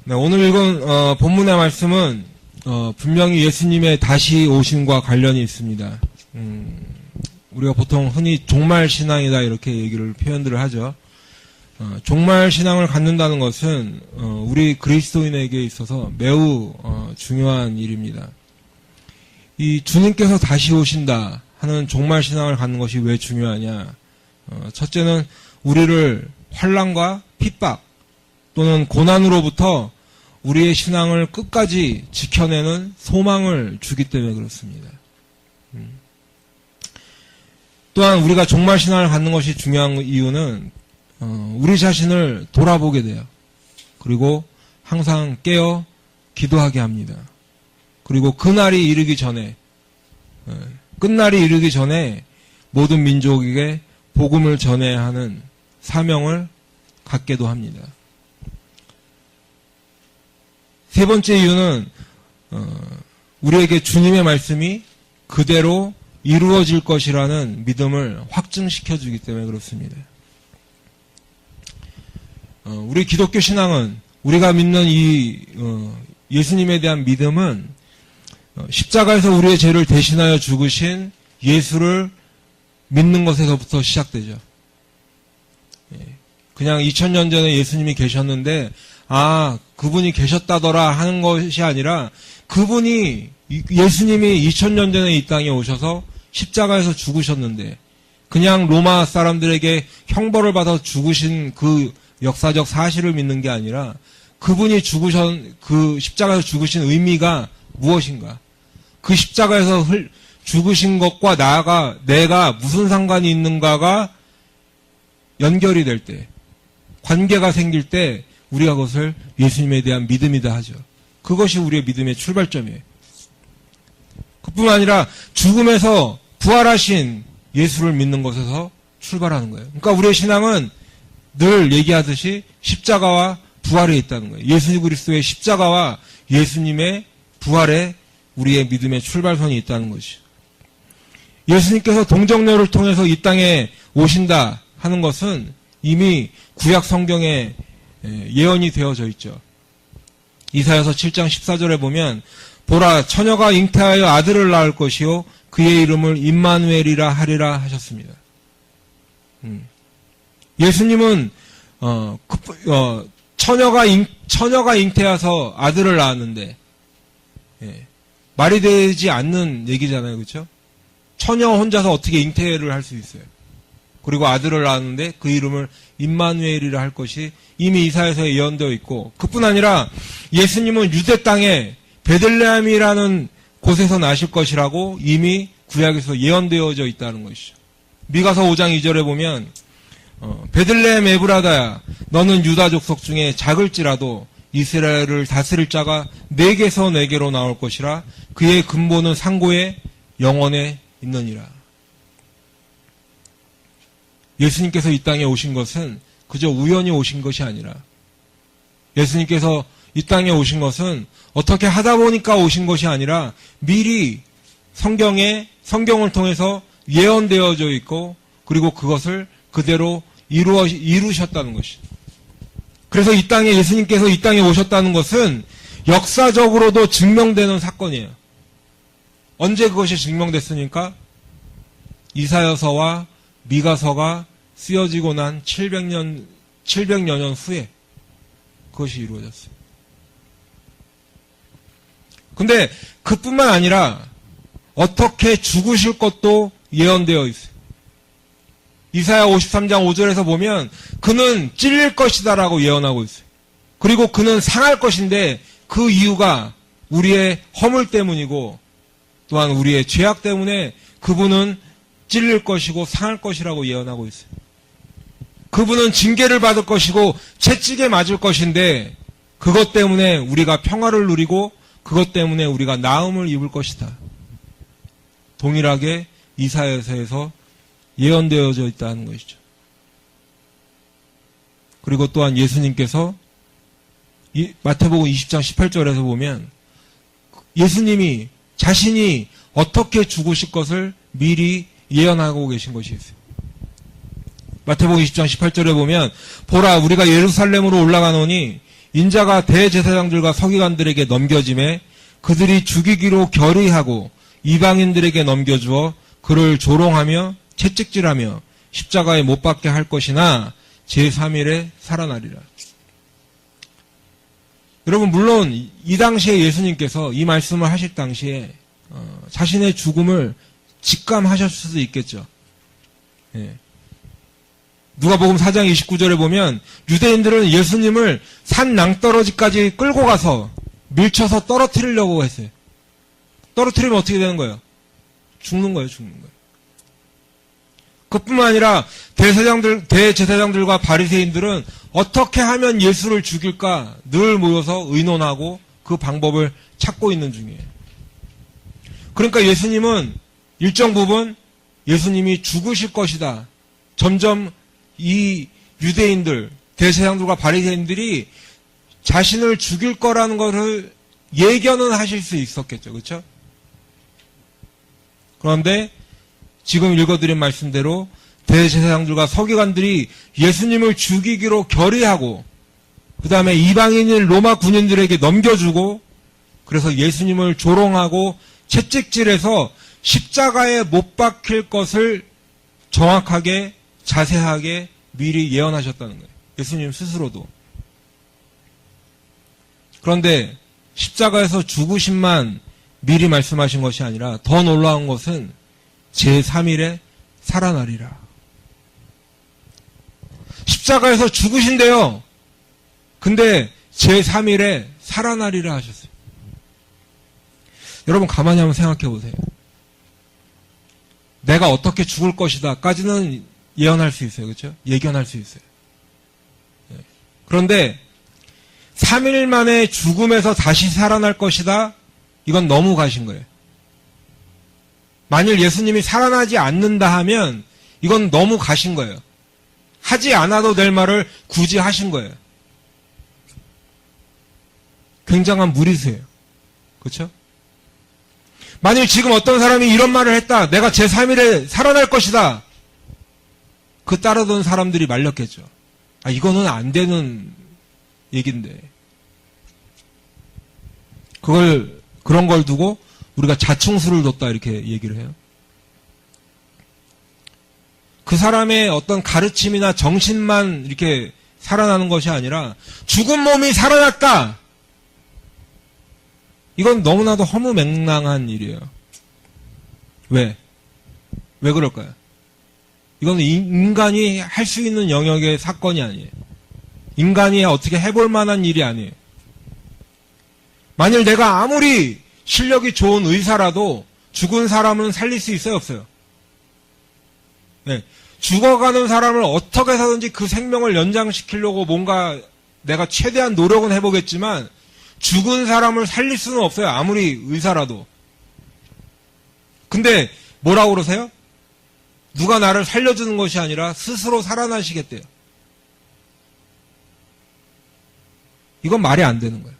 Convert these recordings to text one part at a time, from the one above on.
네, 오늘 읽은 본문의 말씀은 분명히 예수님의 다시 오심과 관련이 있습니다. 우리가 보통 흔히 종말 신앙이다 이렇게 얘기를 표현들을 하죠. 종말 신앙을 갖는다는 것은 우리 그리스도인에게 있어서 매우 중요한 일입니다. 이 주님께서 다시 오신다 하는 종말 신앙을 갖는 것이 왜 중요하냐? 첫째는 우리를 환난과 핍박 또는 고난으로부터 우리의 신앙을 끝까지 지켜내는 소망을 주기 때문에 그렇습니다. 또한 우리가 종말 신앙을 갖는 것이 중요한 이유는 우리 자신을 돌아보게 돼요. 그리고 항상 깨어 기도하게 합니다. 그리고 그날이 이르기 전에 끝날이 이르기 전에 모든 민족에게 복음을 전해야 하는 사명을 갖게도 합니다. 세 번째 이유는 우리에게 주님의 말씀이 그대로 이루어질 것이라는 믿음을 확증시켜주기 때문에 그렇습니다. 우리 기독교 신앙은 우리가 믿는 이 예수님에 대한 믿음은 십자가에서 우리의 죄를 대신하여 죽으신 예수를 믿는 것에서부터 시작되죠. 그냥 2000년 전에 예수님이 계셨는데 그분이 계셨다더라 하는 것이 아니라 그분이 예수님이 2000년 전에 이 땅에 오셔서 십자가에서 죽으셨는데 그냥 로마 사람들에게 형벌을 받아 죽으신 그 역사적 사실을 믿는 게 아니라 그분이 그 십자가에서 죽으신 의미가 무엇인가? 그 십자가에서 죽으신 것과 내가 무슨 상관이 있는가가 연결이 될 때, 관계가 생길 때 우리가 그것을 예수님에 대한 믿음이다 하죠. 그것이 우리의 믿음의 출발점이에요. 그뿐만 아니라 죽음에서 부활하신 예수를 믿는 것에서 출발하는 거예요. 그러니까 우리의 신앙은 늘 얘기하듯이 십자가와 부활에 있다는 거예요. 예수 그리스도의 십자가와 예수님의 부활에 우리의 믿음의 출발선이 있다는 것이죠. 예수님께서 동정녀를 통해서 이 땅에 오신다 하는 것은 이미 구약 성경에 예언이 되어져 있죠. 이사야서 7장 14절에 보면 보라 처녀가 잉태하여 아들을 낳을 것이요 그의 이름을 임마누엘이라 하리라 하셨습니다. 예수님은 처녀가 잉태해서 아들을 낳았는데 말이 되지 않는 얘기잖아요. 그렇죠? 처녀 혼자서 어떻게 잉태를 할 수 있어요? 그리고 아들을 낳았는데 그 이름을 임마누엘이라 할 것이 이미 이사야서에 예언되어 있고 그뿐 아니라 예수님은 유대 땅에 베들레헴이라는 곳에서 나실 것이라고 이미 구약에서 예언되어져 있다는 것이죠. 미가서 5장 2절에 보면 베들레헴 에브라다야 너는 유다 족속 중에 작을지라도 이스라엘을 다스릴 자가 내게서 내게로 나올 것이라 그의 근본은 상고에 영원에 있느니라. 예수님께서 이 땅에 오신 것은 그저 우연히 오신 것이 아니라 예수님께서 이 땅에 오신 것은 어떻게 하다 보니까 오신 것이 아니라 미리 성경을 통해서 예언되어져 있고 그리고 그것을 그대로 이루셨다는 것이죠. 그래서 예수님께서 이 땅에 오셨다는 것은 역사적으로도 증명되는 사건이에요. 언제 그것이 증명됐습니까? 이사야서와 미가서가 쓰여지고 난 700여 년 후에 그것이 이루어졌어요. 근데 그뿐만 아니라 어떻게 죽으실 것도 예언되어 있어요. 이사야 53장 5절에서 보면 그는 찔릴 것이다라고 예언하고 있어요. 그리고 그는 상할 것인데 그 이유가 우리의 허물 때문이고 또한 우리의 죄악 때문에 그분은 찔릴 것이고 상할 것이라고 예언하고 있어요. 그분은 징계를 받을 것이고 채찍에 맞을 것인데 그것 때문에 우리가 평화를 누리고 그것 때문에 우리가 나음을 입을 것이다. 동일하게 이사야서에서 예언되어져 있다는 것이죠. 그리고 또한 예수님께서 마태복음 20장 18절에서 보면 예수님이 자신이 어떻게 죽으실 것을 미리 예언하고 계신 것이 있어요. 마태복음 20장 18절에 보면 보라 우리가 예루살렘으로 올라가노니 인자가 대제사장들과 서기관들에게 넘겨짐에 그들이 죽이기로 결의하고 이방인들에게 넘겨주어 그를 조롱하며 채찍질하며 십자가에 못 박게 할 것이나 제3일에 살아나리라. 여러분, 물론 이 당시에 예수님께서 이 말씀을 하실 당시에 자신의 죽음을 직감하셨을 수도 있겠죠. 예. 누가복음 4장 29절에 보면 유대인들은 예수님을 산 낭떠러지까지 끌고 가서 밀쳐서 떨어뜨리려고 했어요. 떨어뜨리면 어떻게 되는 거예요? 죽는 거예요, 죽는 거예요. 그뿐만 아니라 대제사장들과 바리새인들은 어떻게 하면 예수를 죽일까 늘 모여서 의논하고 그 방법을 찾고 있는 중이에요. 그러니까 예수님은 일정 부분 예수님이 죽으실 것이다. 점점 이 유대인들, 대제사장들과 바리새인들이 자신을 죽일 거라는 것을 예견은 하실 수 있었겠죠. 그렇죠? 그런데 지금 읽어드린 말씀대로 대제사장들과 서기관들이 예수님을 죽이기로 결의하고 그 다음에 이방인인 로마 군인들에게 넘겨주고 그래서 예수님을 조롱하고 채찍질해서 십자가에 못 박힐 것을 정확하게 자세하게 미리 예언하셨다는 거예요. 예수님 스스로도. 그런데 십자가에서 죽으심만 미리 말씀하신 것이 아니라 더 놀라운 것은 제3일에 살아나리라. 십자가에서 죽으신대요. 근데 제3일에 살아나리라 하셨어요. 여러분 가만히 한번 생각해 보세요. 내가 어떻게 죽을 것이다까지는 예언할 수 있어요. 그렇죠? 예견할 수 있어요. 그런데 3일 만에 죽음에서 다시 살아날 것이다. 이건 너무 가신 거예요. 만일 예수님이 살아나지 않는다 하면 이건 너무 가신 거예요. 하지 않아도 될 말을 굳이 하신 거예요. 굉장한 무리수예요. 그렇죠? 만일 지금 어떤 사람이 이런 말을 했다. 내가 제3일에 살아날 것이다. 그 따르던 사람들이 말렸겠죠. 아, 이거는 안 되는 얘기인데. 그런 걸 두고 우리가 자충수를 뒀다 이렇게 얘기를 해요. 그 사람의 어떤 가르침이나 정신만 이렇게 살아나는 것이 아니라 죽은 몸이 살아났다. 이건 너무나도 허무맹랑한 일이에요. 왜 그럴까요? 이건 인간이 할 수 있는 영역의 사건이 아니에요. 인간이 어떻게 해볼 만한 일이 아니에요. 만일 내가 아무리 실력이 좋은 의사라도 죽은 사람은 살릴 수 있어요, 없어요? 네. 죽어가는 사람을 어떻게 해서든지 그 생명을 연장시키려고 뭔가 내가 최대한 노력은 해보겠지만 죽은 사람을 살릴 수는 없어요. 아무리 의사라도. 근데 뭐라고 그러세요? 누가 나를 살려주는 것이 아니라 스스로 살아나시겠대요. 이건 말이 안 되는 거예요.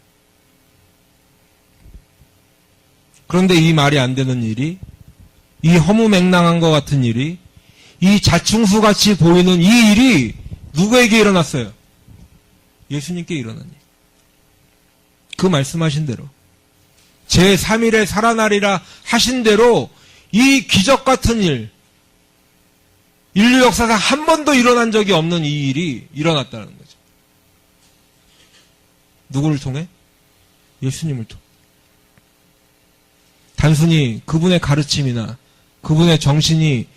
그런데 이 말이 안 되는 일이, 이 허무맹랑한 것 같은 일이, 이 자충수같이 보이는 이 일이 누구에게 일어났어요? 예수님께 일어난 일. 그 말씀하신 대로 제3일에 살아나리라 하신 대로 이 기적 같은 일, 인류 역사상 한 번도 일어난 적이 없는 이 일이 일어났다는 거죠. 누구를 통해? 예수님을 통해. 단순히 그분의 가르침이나 그분의 정신이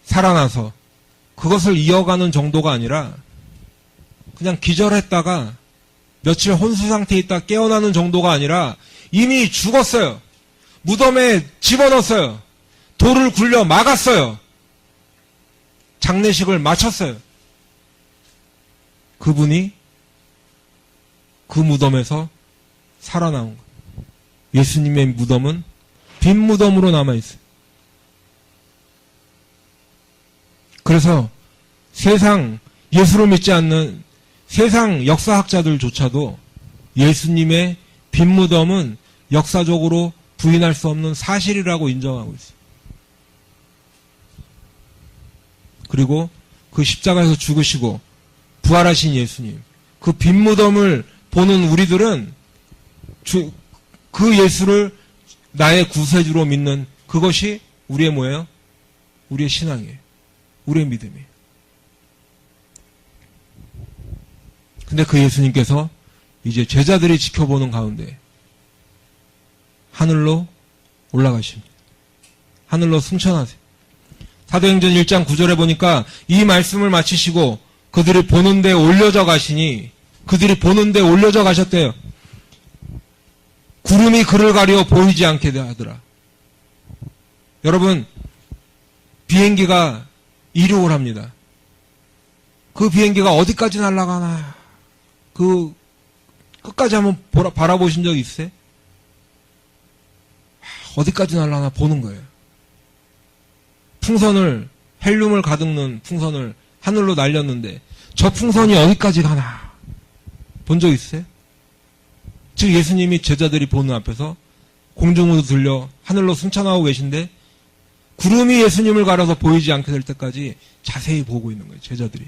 살아나서 그것을 이어가는 정도가 아니라 그냥 기절했다가 며칠 혼수 상태에 있다 깨어나는 정도가 아니라 이미 죽었어요. 무덤에 집어넣었어요. 돌을 굴려 막았어요. 장례식을 마쳤어요. 그분이 그 무덤에서 살아나온 거예요. 예수님의 무덤은 빈 무덤으로 남아있어요. 그래서 세상 예수를 믿지 않는 세상 역사학자들조차도 예수님의 빈 무덤은 역사적으로 부인할 수 없는 사실이라고 인정하고 있어요. 그리고 그 십자가에서 죽으시고 부활하신 예수님, 그 빈무덤을 보는 우리들은 그 예수를 나의 구세주로 믿는 그것이 우리의 뭐예요? 우리의 신앙이에요. 우리의 믿음이에요. 근데 그 예수님께서 이제 제자들이 지켜보는 가운데 하늘로 올라가십니다. 하늘로 승천하세요. 사도행전 1장 9절에 보니까 이 말씀을 마치시고 그들이 보는데 올려져 가시니 그들이 보는데 올려져 가셨대요. 구름이 그를 가려 보이지 않게 하더라. 여러분, 비행기가 이륙을 합니다. 그 비행기가 어디까지 날아가나 그 끝까지 한번 바라보신 적 있어요? 어디까지 날아가나 보는 거예요. 풍선을 헬륨을 가득 넣은 풍선을 하늘로 날렸는데 저 풍선이 어디까지 가나 본 적 있어요? 즉 예수님이 제자들이 보는 앞에서 공중으로 들려 하늘로 승천하고 계신데 구름이 예수님을 가려서 보이지 않게 될 때까지 자세히 보고 있는 거예요. 제자들이.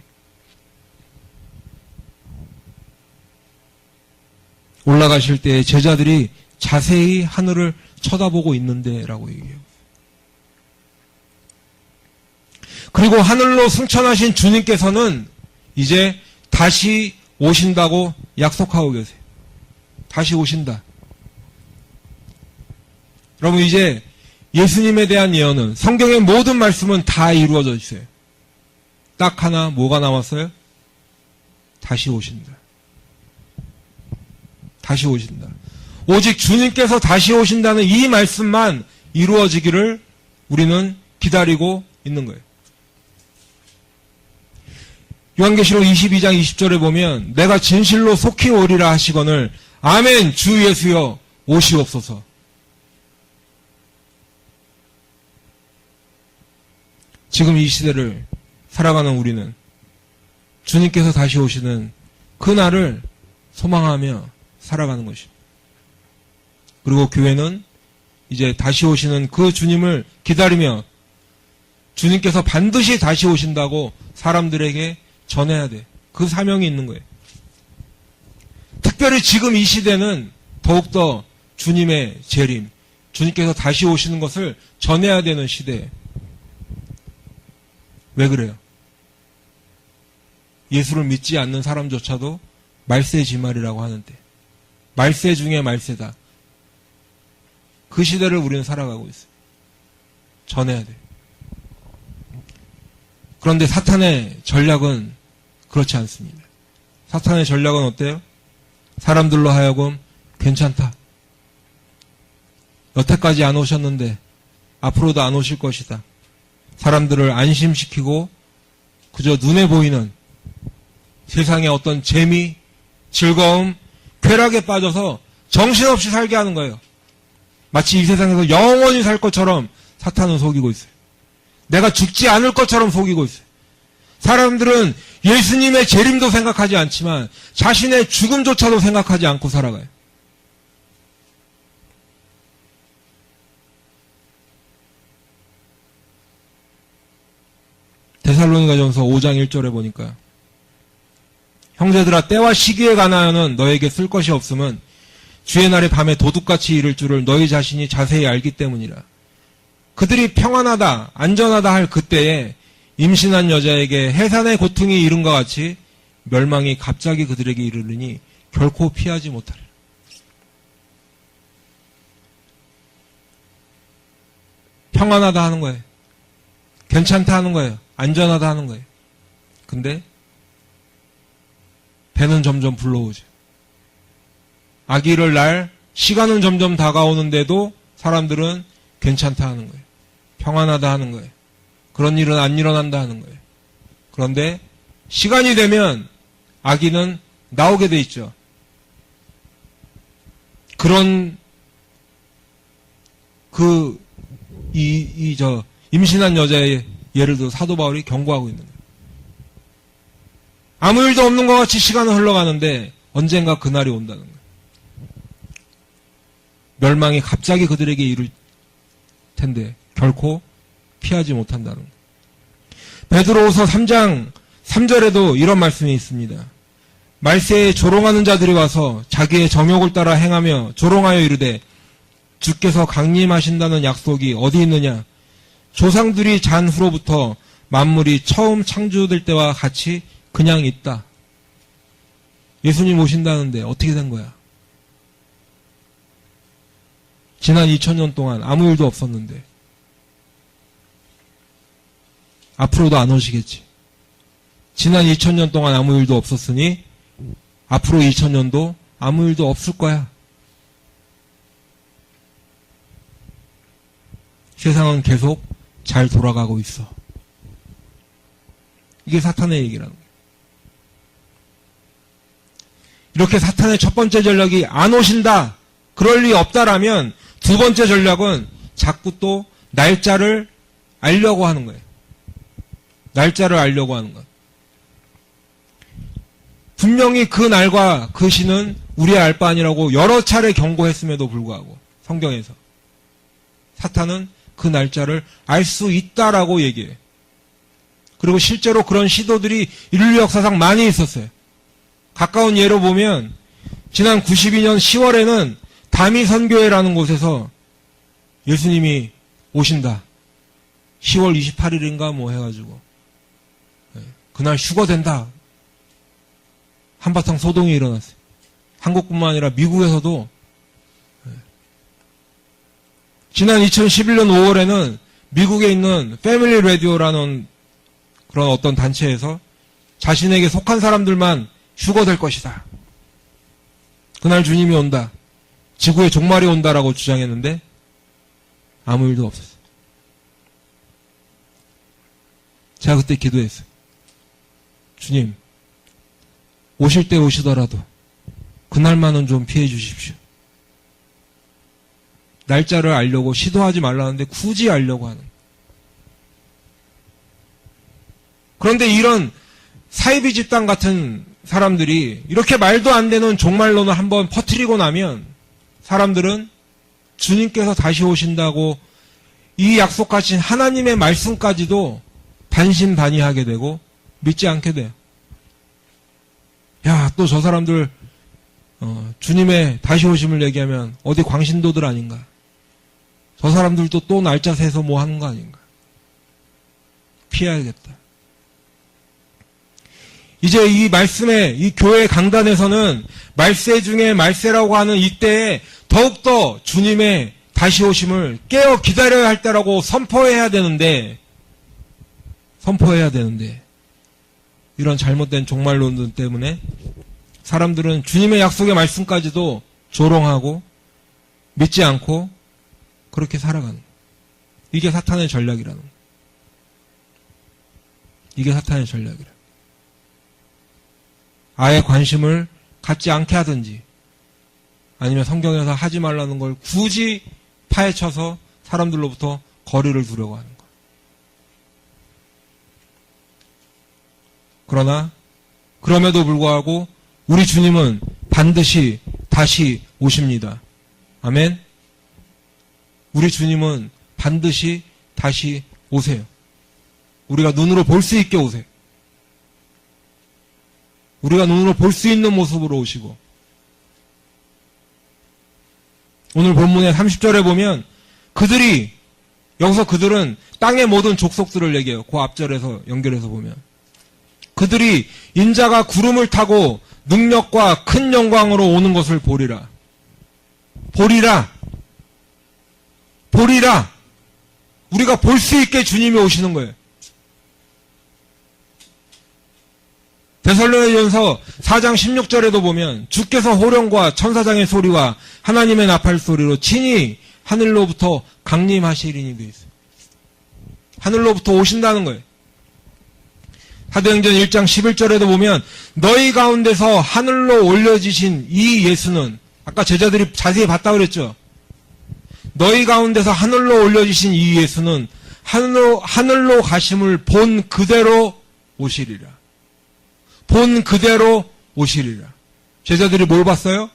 올라가실 때 제자들이 자세히 하늘을 쳐다보고 있는데 라고 얘기해요. 그리고 하늘로 승천하신 주님께서는 이제 다시 오신다고 약속하고 계세요. 다시 오신다. 여러분 이제 예수님에 대한 예언은 성경의 모든 말씀은 다 이루어져 있어요. 딱 하나 뭐가 남았어요? 다시 오신다. 다시 오신다. 오직 주님께서 다시 오신다는 이 말씀만 이루어지기를 우리는 기다리고 있는 거예요. 요한계시록 22장 20절에 보면 내가 진실로 속히 오리라 하시거늘 아멘 주 예수여 오시옵소서. 지금 이 시대를 살아가는 우리는 주님께서 다시 오시는 그 날을 소망하며 살아가는 것입니다. 그리고 교회는 이제 다시 오시는 그 주님을 기다리며 주님께서 반드시 다시 오신다고 사람들에게 전해야 돼. 그 사명이 있는 거예요. 특별히 지금 이 시대는 더욱더 주님의 재림, 주님께서 다시 오시는 것을 전해야 되는 시대예요. 왜 그래요? 예수를 믿지 않는 사람조차도 말세지말이라고 하는데 말세 중에 말세다. 그 시대를 우리는 살아가고 있어요. 전해야 돼. 그런데 사탄의 전략은 그렇지 않습니다. 사탄의 전략은 어때요? 사람들로 하여금 괜찮다. 여태까지 안 오셨는데 앞으로도 안 오실 것이다. 사람들을 안심시키고 그저 눈에 보이는 세상의 어떤 재미, 즐거움, 쾌락에 빠져서 정신없이 살게 하는 거예요. 마치 이 세상에서 영원히 살 것처럼 사탄은 속이고 있어요. 내가 죽지 않을 것처럼 속이고 있어요. 사람들은 예수님의 재림도 생각하지 않지만 자신의 죽음조차도 생각하지 않고 살아가요. 데살로니가전서 5장 1절에 보니까 형제들아 때와 시기에 관하여는 너에게 쓸 것이 없음은 주의 날에 밤에 도둑같이 이를 줄을 너희 자신이 자세히 알기 때문이라. 그들이 평안하다 안전하다 할 그때에 임신한 여자에게 해산의 고통이 이른 것 같이 멸망이 갑자기 그들에게 이르르니 결코 피하지 못하리라. 평안하다 하는 거예요. 괜찮다 하는 거예요. 안전하다 하는 거예요. 근데 배는 점점 불러오죠. 아기를 낳을 시간은 점점 다가오는데도 사람들은 괜찮다 하는 거예요. 평안하다 하는 거예요. 그런 일은 안 일어난다 하는 거예요. 그런데 시간이 되면 아기는 나오게 돼 있죠. 그런 임신한 여자의 예를 들어 사도 바울이 경고하고 있는 거예요. 아무 일도 없는 것 같이 시간은 흘러가는데 언젠가 그날이 온다는 거예요. 멸망이 갑자기 그들에게 이를 텐데 결코 피하지 못한다는 거예요. 베드로후서 3장 3절에도 이런 말씀이 있습니다. 말세에 조롱하는 자들이 와서 자기의 정욕을 따라 행하며 조롱하여 이르되 주께서 강림하신다는 약속이 어디 있느냐? 조상들이 잔 후로부터 만물이 처음 창조될 때와 같이 그냥 있다. 예수님 오신다는데 어떻게 된 거야? 지난 2000년 동안 아무 일도 없었는데 앞으로도 안 오시겠지. 지난 2000년 동안 아무 일도 없었으니 앞으로 2000년도 아무 일도 없을 거야. 세상은 계속 잘 돌아가고 있어. 이게 사탄의 얘기라는 거예요. 이렇게 사탄의 첫 번째 전략이 안 오신다, 그럴 리 없다라면 두 번째 전략은 자꾸 또 날짜를 알려고 하는 거예요. 날짜를 알려고 하는 것. 분명히 그 날과 그 시는 우리의 알 바 아니라고 여러 차례 경고했음에도 불구하고 성경에서 사탄은 그 날짜를 알 수 있다라고 얘기해요. 그리고 실제로 그런 시도들이 인류 역사상 많이 있었어요. 가까운 예로 보면 지난 92년 10월에는 다미선교회라는 곳에서 예수님이 오신다. 10월 28일인가 뭐 해가지고 그날 휴거된다. 한바탕 소동이 일어났어요. 한국뿐만 아니라 미국에서도. 지난 2011년 5월에는 미국에 있는 패밀리 라디오라는 그런 어떤 단체에서 자신에게 속한 사람들만 휴거될 것이다. 그날 주님이 온다. 지구에 종말이 온다라고 주장했는데 아무 일도 없었어요. 제가 그때 기도했어요. 주님, 오실 때 오시더라도 그날만은 좀 피해 주십시오. 날짜를 알려고 시도하지 말라는데 굳이 알려고 하는. 그런데 이런 사이비 집단 같은 사람들이 이렇게 말도 안 되는 종말론을 한번 퍼뜨리고 나면 사람들은 주님께서 다시 오신다고 이 약속하신 하나님의 말씀까지도 반신반의하게 되고 믿지 않게 돼요. 야, 또 저 사람들 주님의 다시 오심을 얘기하면 어디 광신도들 아닌가? 저 사람들도 또 날짜 세서 뭐 하는 거 아닌가? 피해야겠다. 이제 이 말씀에, 이 교회 강단에서는 말세 중에 말세라고 하는 이때에 더욱더 주님의 다시 오심을 깨어 기다려야 할 때라고 선포해야 되는데 이런 잘못된 종말론들 때문에 사람들은 주님의 약속의 말씀까지도 조롱하고 믿지 않고 그렇게 살아가는 거예요. 이게 사탄의 전략이라는 거예요. 이게 사탄의 전략이라. 아예 관심을 갖지 않게 하든지 아니면 성경에서 하지 말라는 걸 굳이 파헤쳐서 사람들로부터 거리를 두려고 하는 거예요. 그러나 그럼에도 불구하고 우리 주님은 반드시 다시 오십니다. 아멘. 우리 주님은 반드시 다시 오세요. 우리가 눈으로 볼 수 있게 오세요. 우리가 눈으로 볼 수 있는 모습으로 오시고 오늘 본문의 30절에 보면 여기서 그들은 땅의 모든 족속들을 얘기해요. 그 앞절에서 연결해서 보면 그들이 인자가 구름을 타고 능력과 큰 영광으로 오는 것을 보리라. 보리라. 보리라. 우리가 볼 수 있게 주님이 오시는 거예요. 데살로니가전서 4장 16절에도 보면 주께서 호령과 천사장의 소리와 하나님의 나팔 소리로 친히 하늘로부터 강림하시리니 되어 있어요. 하늘로부터 오신다는 거예요. 사도행전 1장 11절에도 보면 너희 가운데서 하늘로 올려지신 이 예수는 아까 제자들이 자세히 봤다고 그랬죠. 너희 가운데서 하늘로 올려지신 이 예수는 하늘로 가심을 본 그대로 오시리라. 본 그대로 오시리라. 제자들이 뭘 봤어요?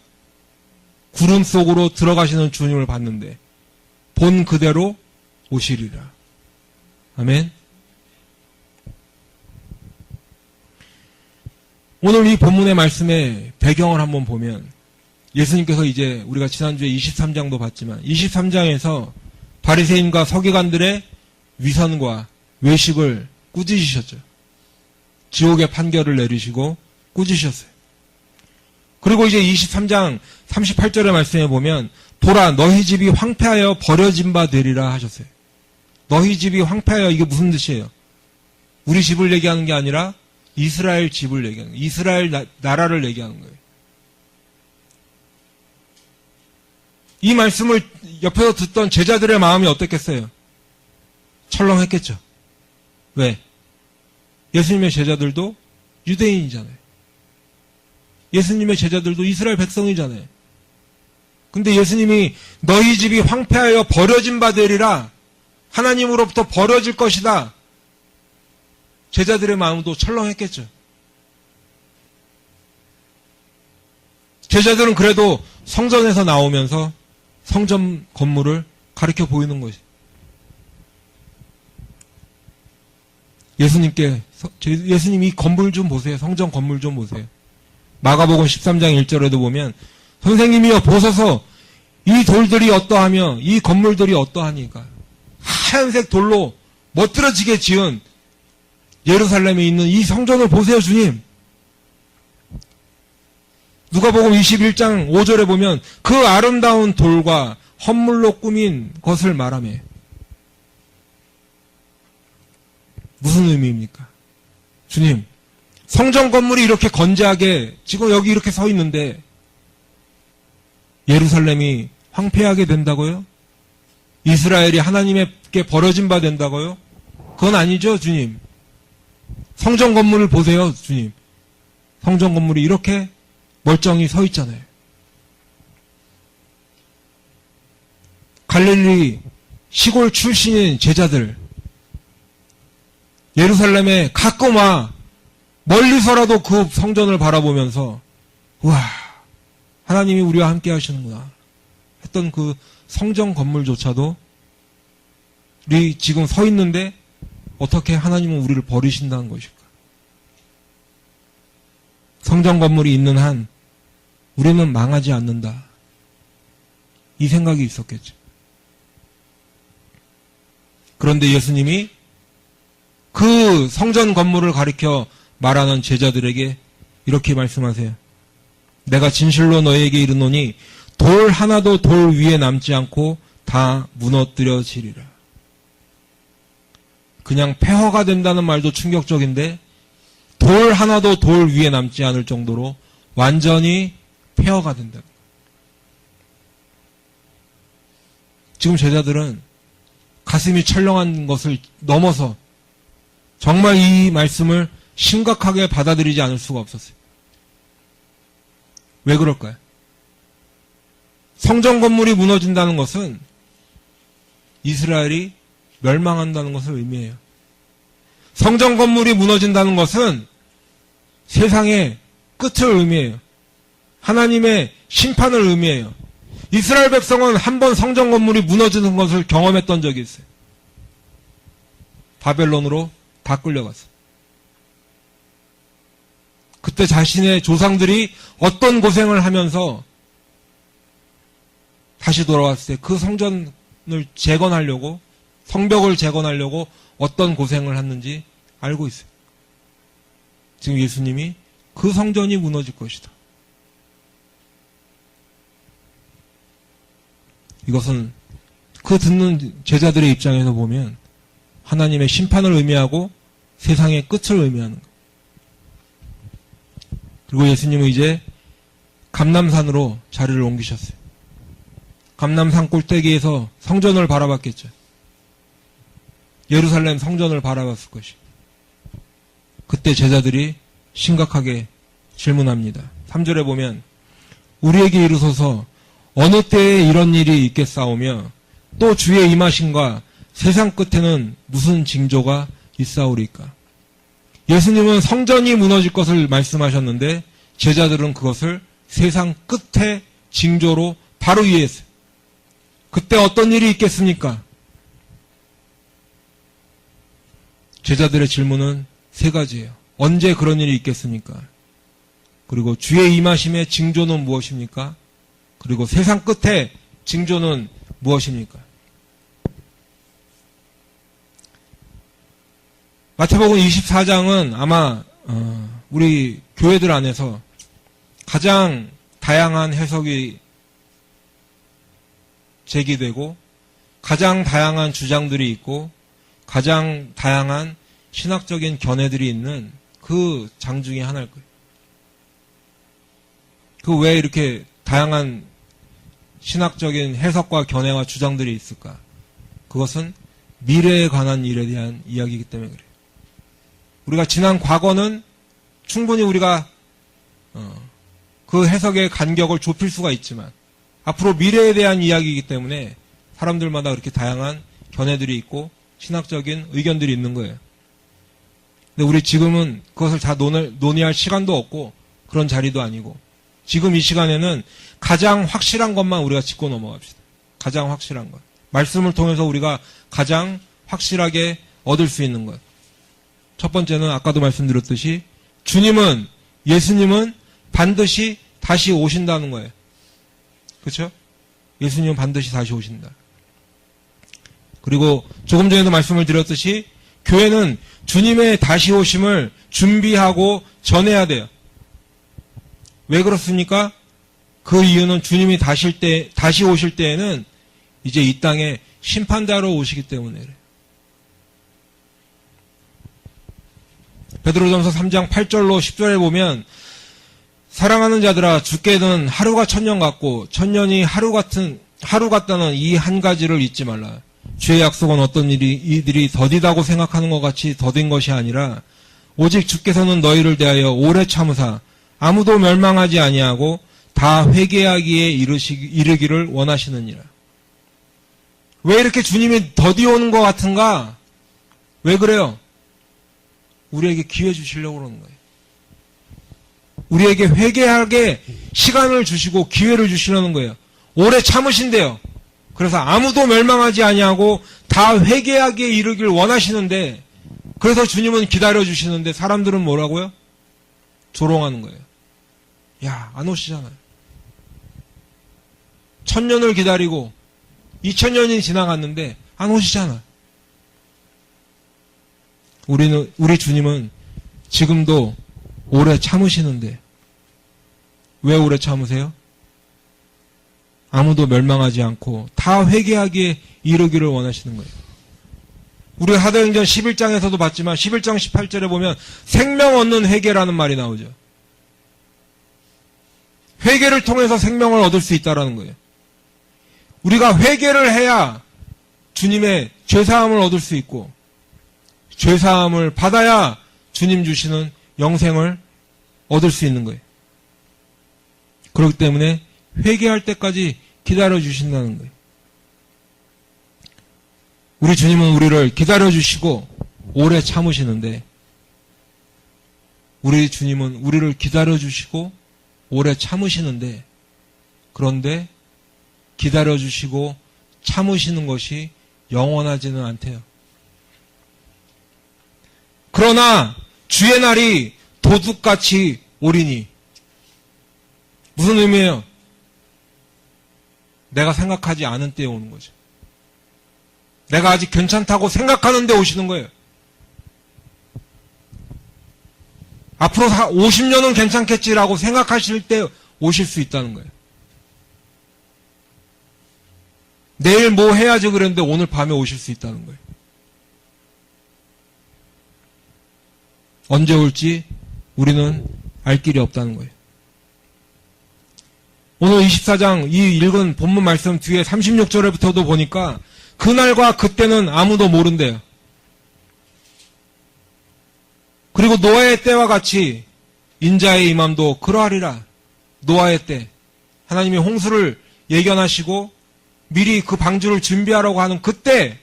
구름 속으로 들어가시는 주님을 봤는데 본 그대로 오시리라. 아멘. 오늘 이 본문의 말씀의 배경을 한번 보면 예수님께서 이제 우리가 지난주에 23장도 봤지만 23장에서 바리새인과 서기관들의 위선과 외식을 꾸짖으셨죠. 지옥의 판결을 내리시고 꾸짖으셨어요. 그리고 이제 23장 38절의 말씀에 보면 보라 너희 집이 황폐하여 버려진 바 되리라 하셨어요. 너희 집이 황폐하여 이게 무슨 뜻이에요? 우리 집을 얘기하는 게 아니라 이스라엘 집을 얘기하는 거예요. 이스라엘 나라를 얘기하는 거예요. 이 말씀을 옆에서 듣던 제자들의 마음이 어떻겠어요? 철렁했겠죠. 왜? 예수님의 제자들도 유대인이잖아요. 예수님의 제자들도 이스라엘 백성이잖아요. 근데 예수님이 너희 집이 황폐하여 버려진 바 되리라, 하나님으로부터 버려질 것이다. 제자들의 마음도 철렁했겠죠. 제자들은 그래도 성전에서 나오면서 성전 건물을 가리켜 보이는 것이. 예수님이 건물 좀 보세요. 성전 건물 좀 보세요. 마가복음 13장 1절에도 보면 선생님이여 보소서 이 돌들이 어떠하며 이 건물들이 어떠하니까 하얀색 돌로 멋들어지게 지은 예루살렘에 있는 이 성전을 보세요 주님. 누가복음 21장 5절에 보면 그 아름다운 돌과 헌물로 꾸민 것을 말하며 무슨 의미입니까? 주님, 성전 건물이 이렇게 건재하게 지금 여기 이렇게 서 있는데 예루살렘이 황폐하게 된다고요? 이스라엘이 하나님께 버려진 바 된다고요? 그건 아니죠, 주님. 성전 건물을 보세요, 주님. 성전 건물이 이렇게 멀쩡히 서 있잖아요. 갈릴리 시골 출신인 제자들, 예루살렘에 가끔 와 멀리서라도 그 성전을 바라보면서 우와, 하나님이 우리와 함께 하시는구나 했던 그 성전 건물조차도 우리 지금 서 있는데 어떻게 하나님은 우리를 버리신다는 것일까? 성전 건물이 있는 한 우리는 망하지 않는다. 이 생각이 있었겠죠. 그런데 예수님이 그 성전 건물을 가리켜 말하는 제자들에게 이렇게 말씀하세요. 내가 진실로 너희에게 이르노니 돌 하나도 돌 위에 남지 않고 다 무너뜨려지리라. 그냥 폐허가 된다는 말도 충격적인데 돌 하나도 돌 위에 남지 않을 정도로 완전히 폐허가 된다. 지금 제자들은 가슴이 철렁한 것을 넘어서 정말 이 말씀을 심각하게 받아들이지 않을 수가 없었어요. 왜 그럴까요? 성전 건물이 무너진다는 것은 이스라엘이 멸망한다는 것을 의미해요. 성전 건물이 무너진다는 것은 세상의 끝을 의미해요. 하나님의 심판을 의미해요. 이스라엘 백성은 한 번 성전 건물이 무너지는 것을 경험했던 적이 있어요. 바벨론으로 다 끌려갔어요. 그때 자신의 조상들이 어떤 고생을 하면서 다시 돌아왔을 때 그 성전을 재건하려고, 성벽을 재건하려고 어떤 고생을 했는지 알고 있어요. 지금 예수님이 그 성전이 무너질 것이다. 이것은 그 듣는 제자들의 입장에서 보면 하나님의 심판을 의미하고 세상의 끝을 의미하는 거예요. 그리고 예수님은 이제 감람산으로 자리를 옮기셨어요. 감람산 꼭대기에서 성전을 바라봤겠죠. 예루살렘 성전을 바라봤을 것이. 그때 제자들이 심각하게 질문합니다. 3절에 보면 우리에게 이르소서 어느 때에 이런 일이 있겠사오며 또 주의 임하심과 세상 끝에는 무슨 징조가 있사오리까? 예수님은 성전이 무너질 것을 말씀하셨는데 제자들은 그것을 세상 끝의 징조로 바로 이해했어요. 그때 어떤 일이 있겠습니까? 제자들의 질문은 세 가지예요. 언제 그런 일이 있겠습니까? 그리고 주의 임하심의 징조는 무엇입니까? 그리고 세상 끝의 징조는 무엇입니까? 마태복음 24장은 아마 우리 교회들 안에서 가장 다양한 해석이 제기되고 가장 다양한 주장들이 있고 가장 다양한 신학적인 견해들이 있는 그 장 중에 하나일 거예요. 그 왜 이렇게 다양한 신학적인 해석과 견해와 주장들이 있을까? 그것은 미래에 관한 일에 대한 이야기이기 때문에 그래요. 우리가 지난 과거는 충분히 우리가 그 해석의 간격을 좁힐 수가 있지만 앞으로 미래에 대한 이야기이기 때문에 사람들마다 그렇게 다양한 견해들이 있고 신학적인 의견들이 있는 거예요. 근데 우리 지금은 그것을 다 논의할 시간도 없고 그런 자리도 아니고 지금 이 시간에는 가장 확실한 것만 우리가 짚고 넘어갑시다. 가장 확실한 것. 말씀을 통해서 우리가 가장 확실하게 얻을 수 있는 것. 첫 번째는 아까도 말씀드렸듯이 예수님은 반드시 다시 오신다는 거예요. 그렇죠? 예수님은 반드시 다시 오신다. 그리고 조금 전에도 말씀을 드렸듯이 교회는 주님의 다시 오심을 준비하고 전해야 돼요. 왜 그렇습니까? 그 이유는 주님이 다시 오실 때에는 이제 이 땅에 심판자로 오시기 때문에 그래요. 베드로전서 3장 8절로 10절에 보면 사랑하는 자들아 주께는 하루가 천년 같고 천년이 하루 같다는 이 한 가지를 잊지 말라. 주의 약속은 어떤 이들이 더디다고 생각하는 것 같이 더딘 것이 아니라 오직 주께서는 너희를 대하여 오래 참으사 아무도 멸망하지 아니하고 다 회개하기에 이르기를 원하시느니라. 왜 이렇게 주님이 더디 오는 것 같은가? 왜 그래요? 우리에게 기회 주시려고 그러는 거예요. 우리에게 회개하게 시간을 주시고 기회를 주시려는 거예요. 오래 참으신대요. 그래서 아무도 멸망하지 아니하고 다 회개하기에 이르길 원하시는데 그래서 주님은 기다려주시는데 사람들은 뭐라고요? 조롱하는 거예요. 야, 안 오시잖아요. 1000년을 기다리고 2000년이 지나갔는데 안 오시잖아. 우리 주님은 지금도 오래 참으시는데 왜 오래 참으세요? 아무도 멸망하지 않고 다 회개하기에 이르기를 원하시는 거예요. 우리 사도행전 11장에서도 봤지만 11장 18절에 보면 생명 얻는 회개라는 말이 나오죠. 회개를 통해서 생명을 얻을 수 있다는 거예요. 우리가 회개를 해야 주님의 죄사함을 얻을 수 있고 죄사함을 받아야 주님 주시는 영생을 얻을 수 있는 거예요. 그렇기 때문에 회개할 때까지 기다려주신다는 거예요. 우리 주님은 우리를 기다려주시고 오래 참으시는데 우리 주님은 우리를 기다려주시고 오래 참으시는데 그런데 기다려주시고 참으시는 것이 영원하지는 않대요. 그러나 주의 날이 도둑같이 오리니 무슨 의미예요? 내가 생각하지 않은 때에 오는 거죠. 내가 아직 괜찮다고 생각하는 데 오시는 거예요. 앞으로 50년은 괜찮겠지라고 생각하실 때 오실 수 있다는 거예요. 내일 뭐 해야지 그랬는데 오늘 밤에 오실 수 있다는 거예요. 언제 올지 우리는 알 길이 없다는 거예요. 오늘 24장 이 읽은 본문 말씀 뒤에 36절에부터도 보니까 그날과 그때는 아무도 모른대요. 그리고 노아의 때와 같이 인자의 임함도 그러하리라. 노아의 때 하나님이 홍수를 예견하시고 미리 그 방주를 준비하라고 하는 그때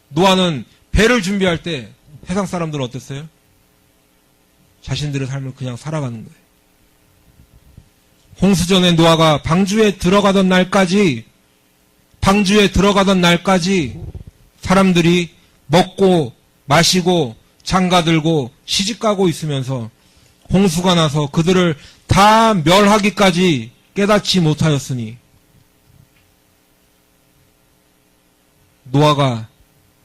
노아는 배를 준비할 때 세상 사람들은 어땠어요? 자신들의 삶을 그냥 살아가는 거예요. 홍수 전에 노아가 방주에 들어가던 날까지 사람들이 먹고 마시고 장가들고 시집가고 있으면서 홍수가 나서 그들을 다 멸하기까지 깨닫지 못하였으니 노아가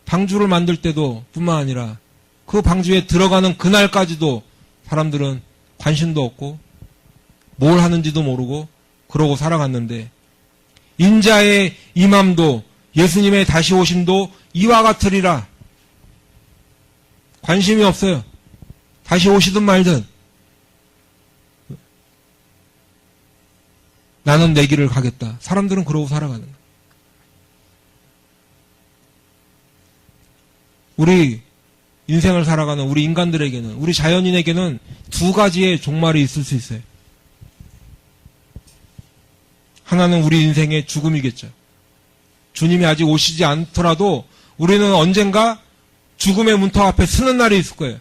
방주를 만들 때도 뿐만 아니라 그 방주에 들어가는 그날까지도 사람들은 관심도 없고 뭘 하는지도 모르고 그러고 살아갔는데 인자의 임함도 예수님의 다시 오심도 이와 같으리라. 관심이 없어요. 다시 오시든 말든 나는 내 길을 가겠다. 사람들은 그러고 살아가는 거예요. 우리 인생을 살아가는 우리 인간들에게는, 우리 자연인에게는 두 가지의 종말이 있을 수 있어요. 하나는 우리 인생의 죽음이겠죠. 주님이 아직 오시지 않더라도 우리는 언젠가 죽음의 문턱 앞에 서는 날이 있을 거예요.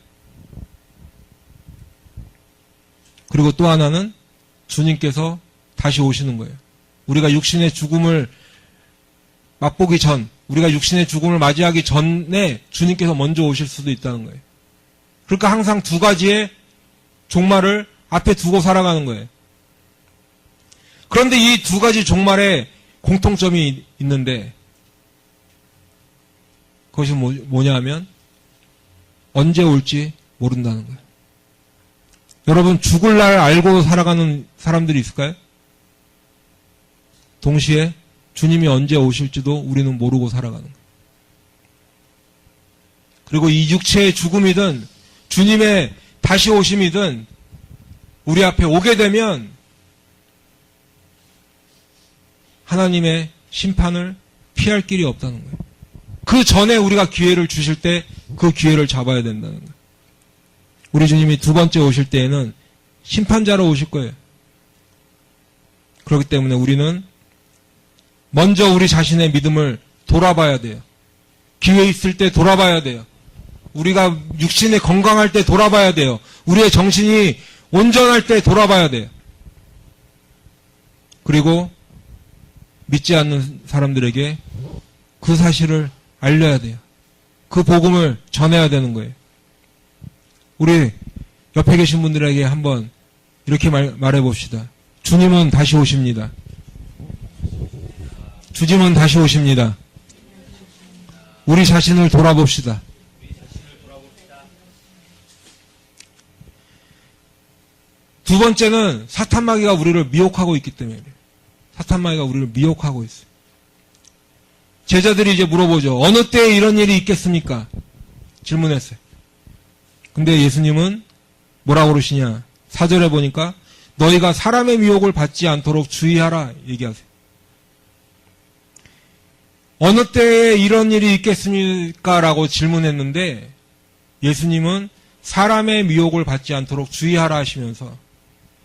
그리고 또 하나는 주님께서 다시 오시는 거예요. 우리가 육신의 죽음을 맛보기 전, 우리가 육신의 죽음을 맞이하기 전에 주님께서 먼저 오실 수도 있다는 거예요. 그러니까 항상 두 가지의 종말을 앞에 두고 살아가는 거예요. 그런데 이 두 가지 종말에 공통점이 있는데 그것이 뭐냐 하면 언제 올지 모른다는 거예요. 여러분 죽을 날 알고 살아가는 사람들이 있을까요? 동시에 주님이 언제 오실지도 우리는 모르고 살아가는 거예요. 그리고 이 육체의 죽음이든 주님의 다시 오심이든 우리 앞에 오게 되면 하나님의 심판을 피할 길이 없다는 거예요. 그 전에 우리가 기회를 주실 때 그 기회를 잡아야 된다는 거예요. 우리 주님이 두 번째 오실 때에는 심판자로 오실 거예요. 그렇기 때문에 우리는 먼저 우리 자신의 믿음을 돌아봐야 돼요. 기회 있을 때 돌아봐야 돼요. 우리가 육신이 건강할 때 돌아봐야 돼요. 우리의 정신이 온전할 때 돌아봐야 돼요. 그리고 믿지 않는 사람들에게 그 사실을 알려야 돼요. 그 복음을 전해야 되는 거예요. 우리 옆에 계신 분들에게 한번 이렇게 말해 봅시다. 주님은 다시 오십니다. 주님은 다시 오십니다. 우리 자신을 돌아봅시다. 두 번째는 사탄마귀가 우리를 미혹하고 있기 때문에 그래요. 사탄마귀가 우리를 미혹하고 있어요. 제자들이 이제 물어보죠. 어느 때에 이런 일이 있겠습니까? 질문했어요. 근데 예수님은 뭐라고 그러시냐? 4절에 보니까 너희가 사람의 미혹을 받지 않도록 주의하라 얘기하세요. 어느 때에 이런 일이 있겠습니까? 라고 질문했는데 예수님은 사람의 미혹을 받지 않도록 주의하라 하시면서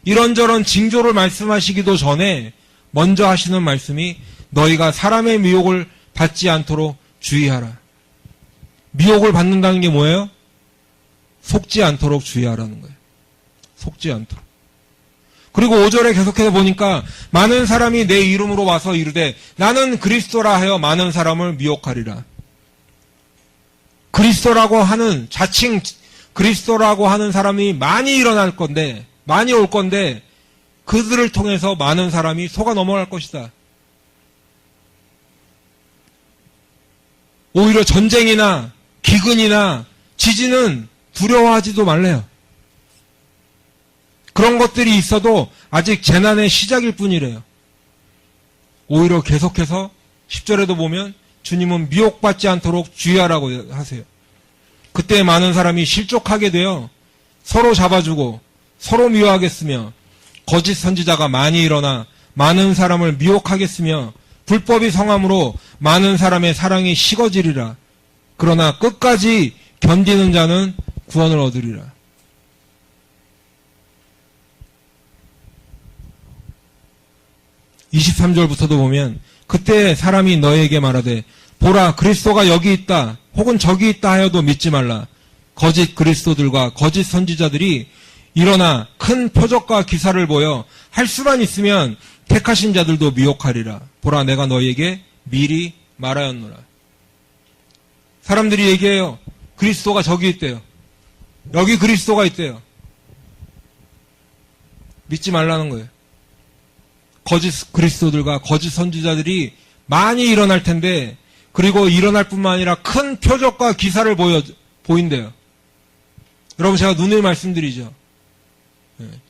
이런저런 징조를 말씀하시기도 전에 먼저 하시는 말씀이 너희가 사람의 미혹을 받지 않도록 주의하라. 미혹을 받는다는 게 뭐예요? 속지 않도록 주의하라는 거예요. 속지 않도록. 그리고 5절에 계속해서 보니까 많은 사람이 내 이름으로 와서 이르되 나는 그리스도라 하여 많은 사람을 미혹하리라. 그리스도라고 하는 자칭 그리스도라고 하는 사람이 많이 일어날 건데 많이 올 건데 그들을 통해서 많은 사람이 속아 넘어갈 것이다. 오히려 전쟁이나 기근이나 지진은 두려워하지도 말래요. 그런 것들이 있어도 아직 재난의 시작일 뿐이래요. 오히려 계속해서 10절에도 보면 주님은 미혹받지 않도록 주의하라고 하세요. 그때 많은 사람이 실족하게 되어 서로 잡아주고 서로 미워하겠으며 거짓 선지자가 많이 일어나 많은 사람을 미혹하겠으며 불법이 성함으로 많은 사람의 사랑이 식어지리라. 그러나 끝까지 견디는 자는 구원을 얻으리라. (23절부터도) 보면 그때 사람이 너에게 말하되 보라 그리스도가 여기 있다 혹은 저기 있다 하여도 믿지 말라. 거짓 그리스도들과 거짓 선지자들이 일어나 큰 표적과 기사를 보여 할 수만 있으면 택하신 자들도 미혹하리라. 보라 내가 너희에게 미리 말하였노라. 사람들이 얘기해요. 그리스도가 저기 있대요. 여기 그리스도가 있대요. 믿지 말라는 거예요. 거짓 그리스도들과 거짓 선지자들이 많이 일어날 텐데, 그리고 일어날 뿐만 아니라 큰 표적과 기사를 보인대요. 여러분, 제가 누누이 말씀드리죠.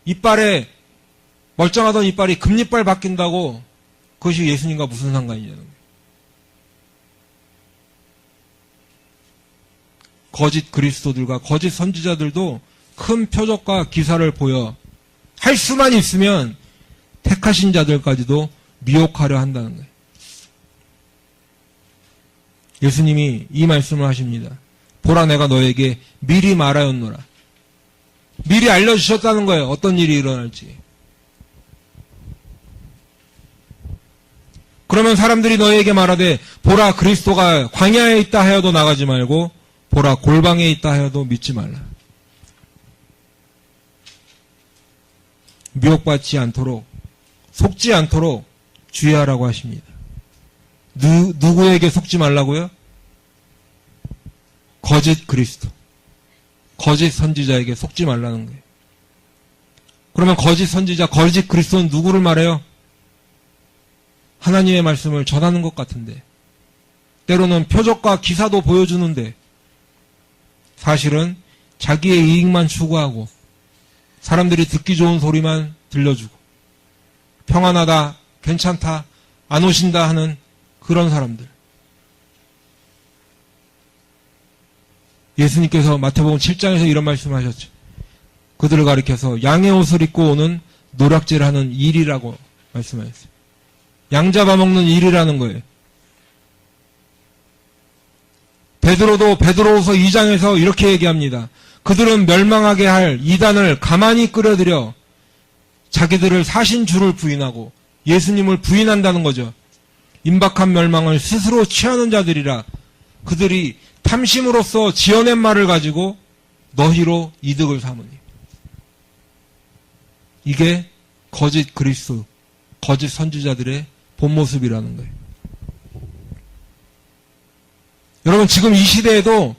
이빨에, 멀쩡하던 이빨이 금이빨 바뀐다고 그것이 예수님과 무슨 상관이냐는 거예요. 거짓 그리스도들과 거짓 선지자들도 큰 표적과 기사를 보여 할 수만 있으면 택하신 자들까지도 미혹하려 한다는 거예요. 예수님이 이 말씀을 하십니다. 보라, 내가 너에게 미리 말하였노라. 미리 알려주셨다는 거예요. 어떤 일이 일어날지. 그러면 사람들이 너에게 말하되, 보라, 그리스도가 광야에 있다 하여도 나가지 말고 보라, 골방에 있다 하여도 믿지 말라. 미혹받지 않도록, 속지 않도록 주의하라고 하십니다. 누구에게 속지 말라고요? 거짓 그리스도, 거짓 선지자에게 속지 말라는 거예요. 그러면 거짓 선지자, 거짓 그리스도는 누구를 말해요? 하나님의 말씀을 전하는 것 같은데, 때로는 표적과 기사도 보여주는데, 사실은 자기의 이익만 추구하고 사람들이 듣기 좋은 소리만 들려주고 평안하다, 괜찮다, 안 오신다 하는 그런 사람들. 예수님께서 마태복음 7장에서 이런 말씀을 하셨죠. 그들을 가리켜서 양의 옷을 입고 오는 노략질을 하는 일이라고 말씀하셨어요. 양 잡아먹는 일이라는 거예요. 베드로도 베드로후서 2장에서 이렇게 얘기합니다. 그들은 멸망하게 할 이단을 가만히 끌어들여 자기들을 사신 주를 부인하고 예수님을 부인한다는 거죠. 임박한 멸망을 스스로 취하는 자들이라. 그들이 탐심으로써 지어낸 말을 가지고 너희로 이득을 삼으니. 이게 거짓 그리스도, 거짓 선지자들의 본 모습이라는 거예요. 여러분, 지금 이 시대에도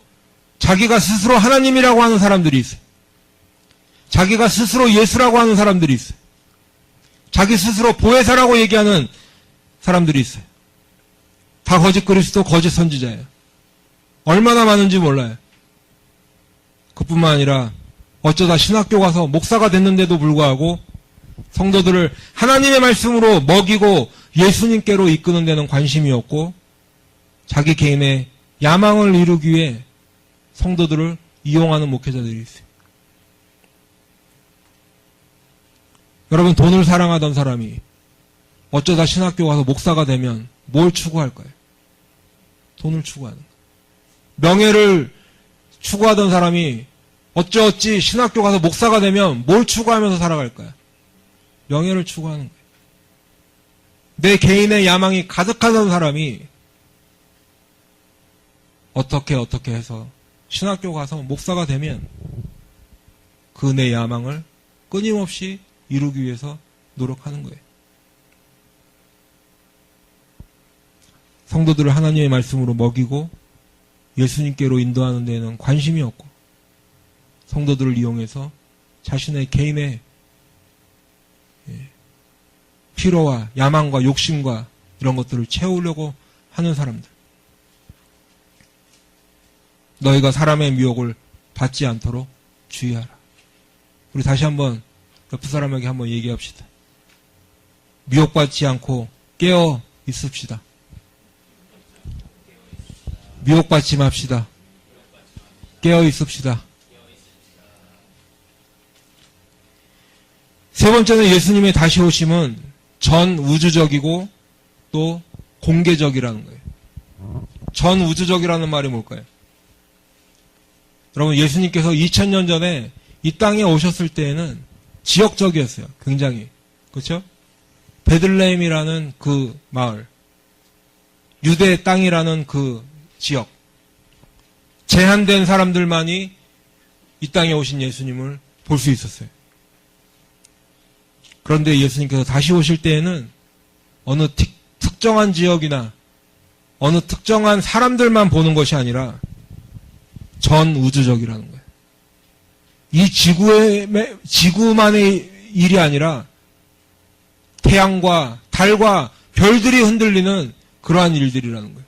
자기가 스스로 하나님이라고 하는 사람들이 있어요. 자기가 스스로 예수라고 하는 사람들이 있어요. 자기 스스로 보혜사라고 얘기하는 사람들이 있어요. 다 거짓 그리스도, 거짓 선지자예요. 얼마나 많은지 몰라요. 그뿐만 아니라 어쩌다 신학교 가서 목사가 됐는데도 불구하고 성도들을 하나님의 말씀으로 먹이고 예수님께로 이끄는 데는 관심이 없고 자기 개인의 야망을 이루기 위해 성도들을 이용하는 목회자들이 있어요. 여러분, 돈을 사랑하던 사람이 어쩌다 신학교 가서 목사가 되면 뭘 추구할까요? 돈을 추구하는 거예요. 명예를 추구하던 사람이 어찌어찌 신학교 가서 목사가 되면 뭘 추구하면서 살아갈까요? 명예를 추구하는 거예요. 내 개인의 야망이 가득하던 사람이 어떻게 해서 신학교 가서 목사가 되면 그 내 야망을 끊임없이 이루기 위해서 노력하는 거예요. 성도들을 하나님의 말씀으로 먹이고 예수님께로 인도하는 데에는 관심이 없고 성도들을 이용해서 자신의 개인의 피로와 야망과 욕심과 이런 것들을 채우려고 하는 사람들. 너희가 사람의 미혹을 받지 않도록 주의하라. 우리 다시 한번 옆 사람에게 한번 얘기합시다. 미혹받지 않고 깨어 있읍시다. 미혹받지 맙시다. 깨어 있읍시다. 세 번째는 예수님의 다시 오심은 전 우주적이고 또 공개적이라는 거예요. 전 우주적이라는 말이 뭘까요? 여러분, 예수님께서 2000년 전에 이 땅에 오셨을 때에는 지역적이었어요. 굉장히. 그렇죠? 베들레헴이라는 그 마을, 유대 땅이라는 그 지역, 제한된 사람들만이 이 땅에 오신 예수님을 볼 수 있었어요. 그런데 예수님께서 다시 오실 때에는 어느 특정한 지역이나 어느 특정한 사람들만 보는 것이 아니라 전 우주적이라는 거예요. 이 지구만에 일이 아니라 태양과 달과 별들이 흔들리는 그러한 일들이라는 거예요.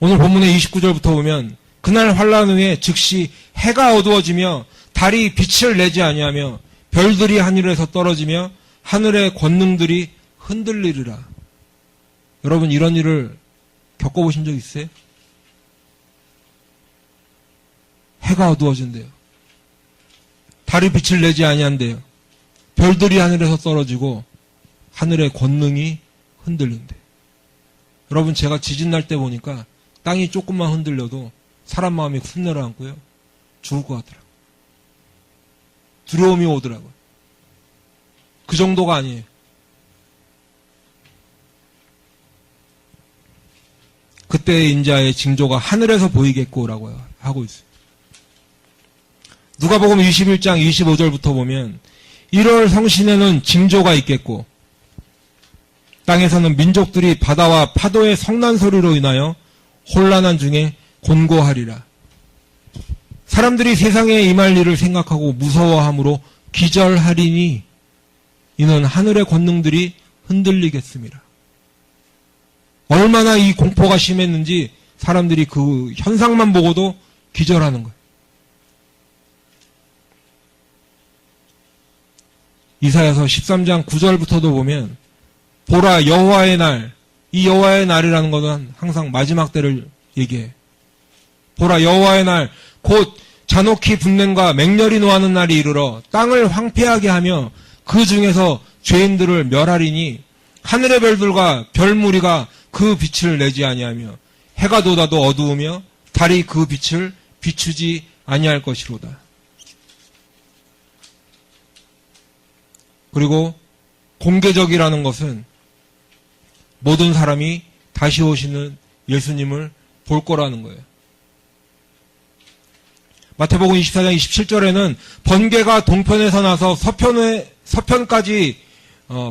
오늘 본문의 29절부터 보면 그날 환란 후에 즉시 해가 어두워지며 달이 빛을 내지 아니하며 별들이 하늘에서 떨어지며 하늘의 권능들이 흔들리리라. 여러분 이런 일을 겪어보신 적 있어요? 해가 어두워진대요. 달이 빛을 내지 아니한대요. 별들이 하늘에서 떨어지고 하늘의 권능이 흔들린대. 여러분 제가 지진 날 때 보니까 땅이 조금만 흔들려도 사람 마음이 훅 내려앉고요. 죽을 것 같더라고요. 두려움이 오더라고요. 그 정도가 아니에요. 그때의 인자의 징조가 하늘에서 보이겠고라고 하고 있어요. 누가복음 21장 25절부터 보면 1월 성신에는 징조가 있겠고 땅에서는 민족들이 바다와 파도의 성난 소리로 인하여 혼란한 중에 곤고하리라. 사람들이 세상에 임할 일을 생각하고 무서워함으로 기절하리니 이는 하늘의 권능들이 흔들리겠습니다. 얼마나 이 공포가 심했는지 사람들이 그 현상만 보고도 기절하는 거예요. 이사야서 13장 9절부터도 보면 보라 여호와의 날, 이 여호와의 날이라는 것은 항상 마지막 때를 얘기해요. 보라 여호와의 날, 곧 잔혹히 분냄과 맹렬히 노하는 날이 이르러 땅을 황폐하게 하며 그 중에서 죄인들을 멸하리니 하늘의 별들과 별무리가 그 빛을 내지 아니하며 해가 돋아도 어두우며 달이 그 빛을 비추지 아니할 것이로다. 그리고 공개적이라는 것은 모든 사람이 다시 오시는 예수님을 볼 거라는 거예요. 마태복음 24장 27절에는 번개가 동편에서 나서 서편까지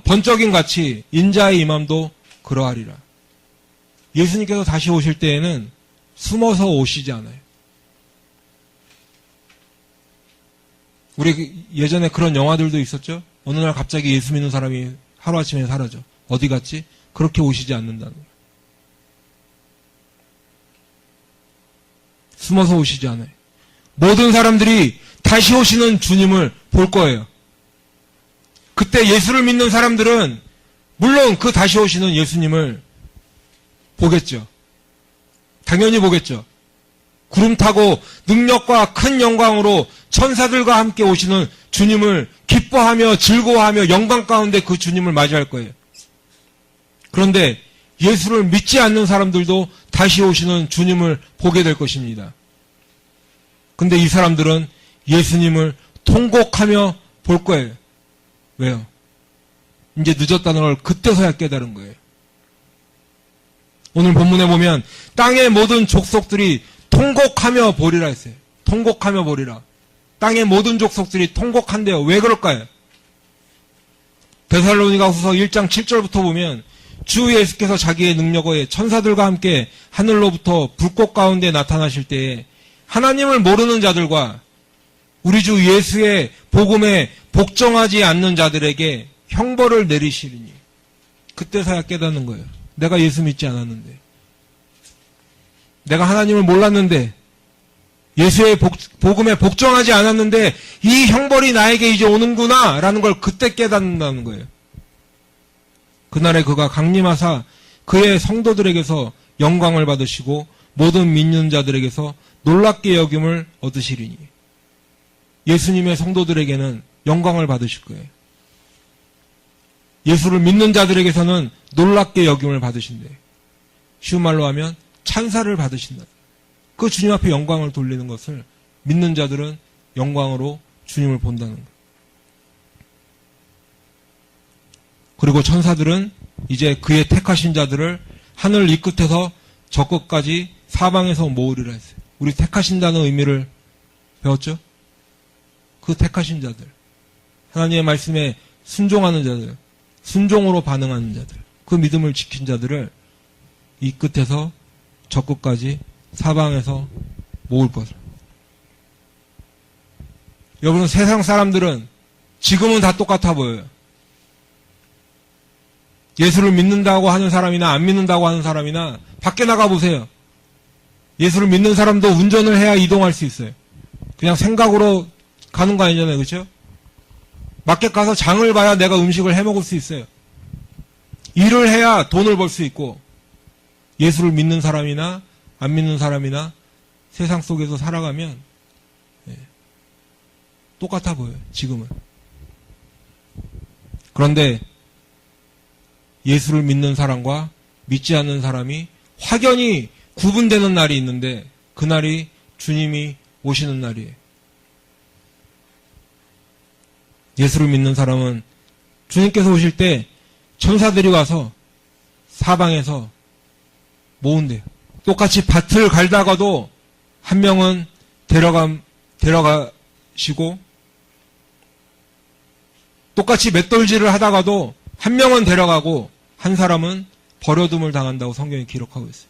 번쩍임 같이 인자의 임함도 그러하리라. 예수님께서 다시 오실 때에는 숨어서 오시지 않아요. 우리 예전에 그런 영화들도 있었죠? 어느 날 갑자기 예수 믿는 사람이 하루아침에 사라져. 어디 갔지? 그렇게 오시지 않는다는 거예요. 숨어서 오시지 않아요. 모든 사람들이 다시 오시는 주님을 볼 거예요. 그때 예수를 믿는 사람들은 물론 그 다시 오시는 예수님을 보겠죠. 당연히 보겠죠. 구름 타고 능력과 큰 영광으로 천사들과 함께 오시는 주님을 기뻐하며 즐거워하며 영광 가운데 그 주님을 맞이할 거예요. 그런데 예수를 믿지 않는 사람들도 다시 오시는 주님을 보게 될 것입니다. 근데 이 사람들은 예수님을 통곡하며 볼 거예요. 왜요? 이제 늦었다는 걸 그때서야 깨달은 거예요. 오늘 본문에 보면 땅의 모든 족속들이 통곡하며 보리라 했어요. 통곡하며 보리라. 땅의 모든 족속들이 통곡한대요. 왜 그럴까요? 데살로니가 후서 1장 7절부터 보면 주 예수께서 자기의 능력에 천사들과 함께 하늘로부터 불꽃 가운데 나타나실 때에 하나님을 모르는 자들과 우리 주 예수의 복음에 복종하지 않는 자들에게 형벌을 내리시리니 그때서야 깨닫는 거예요. 내가 예수 믿지 않았는데, 내가 하나님을 몰랐는데, 예수의 복음에 복종하지 않았는데 이 형벌이 나에게 이제 오는구나 라는 걸 그때 깨닫는다는 거예요. 그날에 그가 강림하사 그의 성도들에게서 영광을 받으시고 모든 믿는 자들에게서 놀랍게 여김을 얻으시리니 예수님의 성도들에게는 영광을 받으실 거예요. 예수를 믿는 자들에게서는 놀랍게 여김을 받으신대. 쉬운 말로 하면 찬사를 받으신다. 그 주님 앞에 영광을 돌리는 것을 믿는 자들은 영광으로 주님을 본다는 거예요. 그리고 천사들은 이제 그의 택하신 자들을 하늘 이 끝에서 저 끝까지 사방에서 모으리라 했어요. 우리 택하신다는 의미를 배웠죠? 그 택하신 자들, 하나님의 말씀에 순종하는 자들, 순종으로 반응하는 자들, 그 믿음을 지킨 자들을 이 끝에서 저 끝까지 사방에서 모을 것을. 여러분, 세상 사람들은 지금은 다 똑같아 보여요. 예수를 믿는다고 하는 사람이나 안 믿는다고 하는 사람이나 밖에 나가 보세요. 예수를 믿는 사람도 운전을 해야 이동할 수 있어요. 그냥 생각으로 가는 거 아니잖아요. 그렇죠? 마켓 가서 장을 봐야 내가 음식을 해 먹을 수 있어요. 일을 해야 돈을 벌 수 있고, 예수를 믿는 사람이나 안 믿는 사람이나 세상 속에서 살아가면 똑같아 보여요. 지금은. 그런데 예수를 믿는 사람과 믿지 않는 사람이 확연히 구분되는 날이 있는데, 그날이 주님이 오시는 날이에요. 예수를 믿는 사람은 주님께서 오실 때 천사들이 와서 사방에서 모은대요. 똑같이 밭을 갈다가도 한 명은 데려가시고, 똑같이 맷돌질을 하다가도 한 명은 데려가고 한 사람은 버려둠을 당한다고 성경이 기록하고 있어요.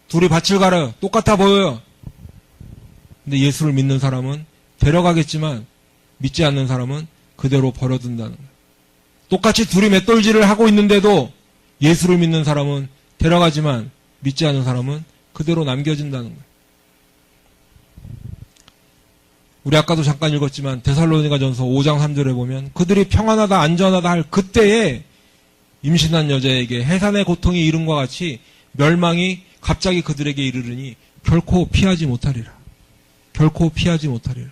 둘이 밭을 갈아요. 똑같아 보여요. 근데 예수를 믿는 사람은 데려가겠지만 믿지 않는 사람은 그대로 버려둔다는 거예요. 똑같이 둘이 맷돌질을 하고 있는데도 예수를 믿는 사람은 데려가지만 믿지 않는 사람은 그대로 남겨진다는 거예요. 우리 아까도 잠깐 읽었지만 데살로니가전서 5장 3절에 보면 그들이 평안하다 안전하다 할 그때에 임신한 여자에게 해산의 고통이 이름과 같이 멸망이 갑자기 그들에게 이르르니 결코 피하지 못하리라. 결코 피하지 못하리라.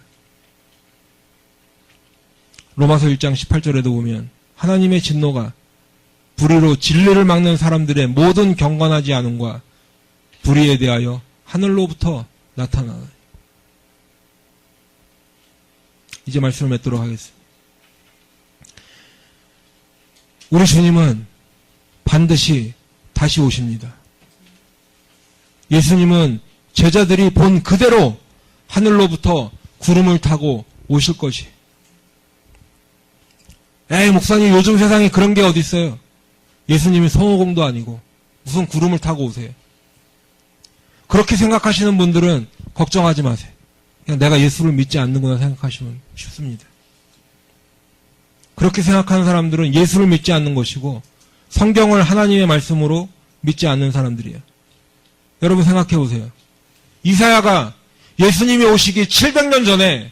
로마서 1장 18절에도 보면 하나님의 진노가 불의로 진리를 막는 사람들의 모든 경건하지 않음과 불의에 대하여 하늘로부터 나타나니. 이제 말씀을 맺도록 하겠습니다. 우리 주님은 반드시 다시 오십니다. 예수님은 제자들이 본 그대로 하늘로부터 구름을 타고 오실 것이. 에이, 목사님, 요즘 세상에 그런 게 어디 있어요? 예수님이 손오공도 아니고 무슨 구름을 타고 오세요? 그렇게 생각하시는 분들은 걱정하지 마세요. 그냥 내가 예수를 믿지 않는구나 생각하시면 쉽습니다. 그렇게 생각하는 사람들은 예수를 믿지 않는 것이고 성경을 하나님의 말씀으로 믿지 않는 사람들이에요. 여러분 생각해 보세요. 이사야가 예수님이 오시기 700년 전에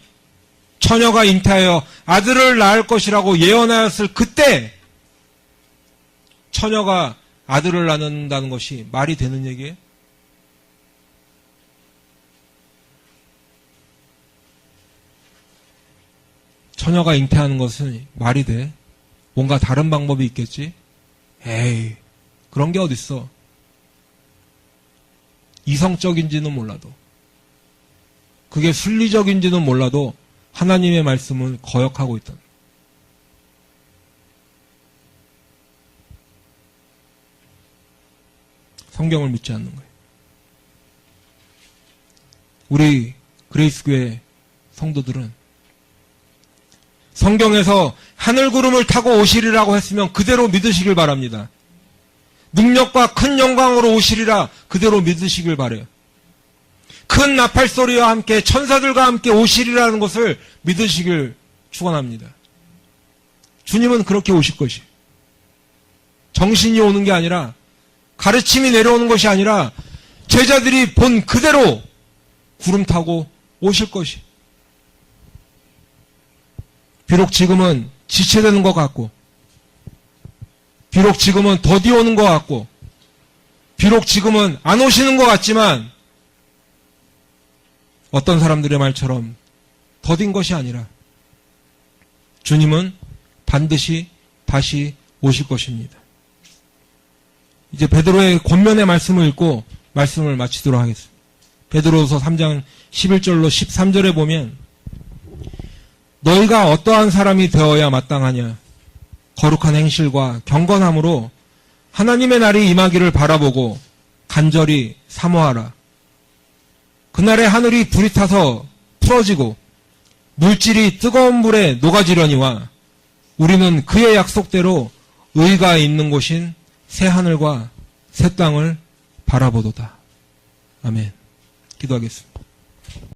처녀가 잉태하여 아들을 낳을 것이라고 예언하였을 그때 처녀가 아들을 낳는다는 것이 말이 되는 얘기예요? 처녀가 잉태하는 것은 말이 돼? 뭔가 다른 방법이 있겠지? 에이, 그런 게 어딨어. 이성적인지는 몰라도, 그게 순리적인지는 몰라도 하나님의 말씀을 거역하고 있다. 성경을 믿지 않는 거예요. 우리 그레이스교회 성도들은 성경에서 하늘구름을 타고 오시리라고 했으면 그대로 믿으시길 바랍니다. 능력과 큰 영광으로 오시리라 그대로 믿으시길 바라요. 큰 나팔소리와 함께 천사들과 함께 오시리라는 것을 믿으시길 축원합니다. 주님은 그렇게 오실 것이에요. 정신이 오는 게 아니라, 가르침이 내려오는 것이 아니라 제자들이 본 그대로 구름 타고 오실 것이에요. 비록 지금은 지체되는 것 같고, 비록 지금은 더디 오는 것 같고, 비록 지금은 안 오시는 것 같지만 어떤 사람들의 말처럼 더딘 것이 아니라 주님은 반드시 다시 오실 것입니다. 이제 베드로의 권면의 말씀을 읽고 말씀을 마치도록 하겠습니다. 베드로서 3장 11절로 13절에 보면 너희가 어떠한 사람이 되어야 마땅하냐? 거룩한 행실과 경건함으로 하나님의 날이 임하기를 바라보고 간절히 사모하라. 그날에 하늘이 불이 타서 풀어지고 물질이 뜨거운 물에 녹아지려니와 우리는 그의 약속대로 의가 있는 곳인 새 하늘과 새 땅을 바라보도다. 아멘. 기도하겠습니다.